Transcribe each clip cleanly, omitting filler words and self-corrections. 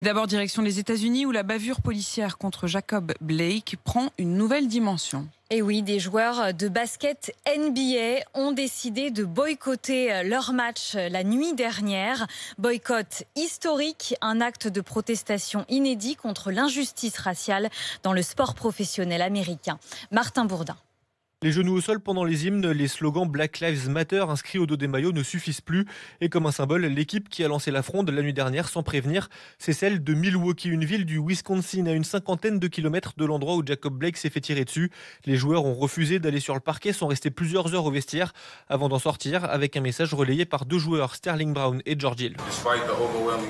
D'abord, direction les États-Unis où la bavure policière contre Jacob Blake prend une nouvelle dimension. Et oui, des joueurs de basket NBA ont décidé de boycotter leur match la nuit dernière. Boycott historique, un acte de protestation inédit contre l'injustice raciale dans le sport professionnel américain. Martin Bourdin. Les genoux au sol pendant les hymnes, les slogans Black Lives Matter inscrits au dos des maillots ne suffisent plus. Et comme un symbole, l'équipe qui a lancé la fronde la nuit dernière sans prévenir, c'est celle de Milwaukee, une ville du Wisconsin à une cinquantaine de kilomètres de l'endroit où Jacob Blake s'est fait tirer dessus. Les joueurs ont refusé d'aller sur le parquet, sont restés plusieurs heures au vestiaire avant d'en sortir avec un message relayé par deux joueurs, Sterling Brown et George Hill.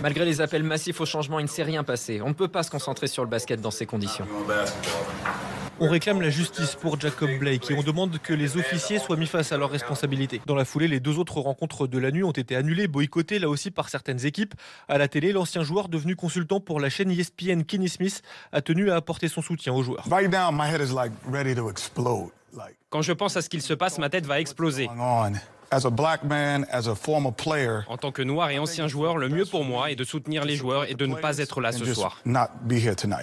Malgré les appels massifs au changement, il ne s'est rien passé. On ne peut pas se concentrer sur le basket dans ces conditions. On réclame la justice pour Jacob Blake et on demande que les officiers soient mis face à leurs responsabilités. Dans la foulée, les deux autres rencontres de la nuit ont été annulées, boycottées là aussi par certaines équipes. À la télé, l'ancien joueur devenu consultant pour la chaîne ESPN, Kenny Smith, a tenu à apporter son soutien aux joueurs. Quand je pense à ce qu'il se passe, ma tête va exploser. En tant que noir et ancien joueur, le mieux pour moi est de soutenir les joueurs et de ne pas être là ce soir.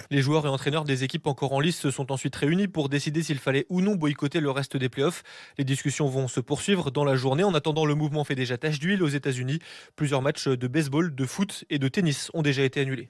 Les joueurs et entraîneurs des équipes encore en lice se sont ensuite réunis pour décider s'il fallait ou non boycotter le reste des playoffs. Les discussions vont se poursuivre dans la journée. En attendant, le mouvement fait déjà tache d'huile aux États-Unis. Plusieurs matchs de baseball, de foot et de tennis ont déjà été annulés.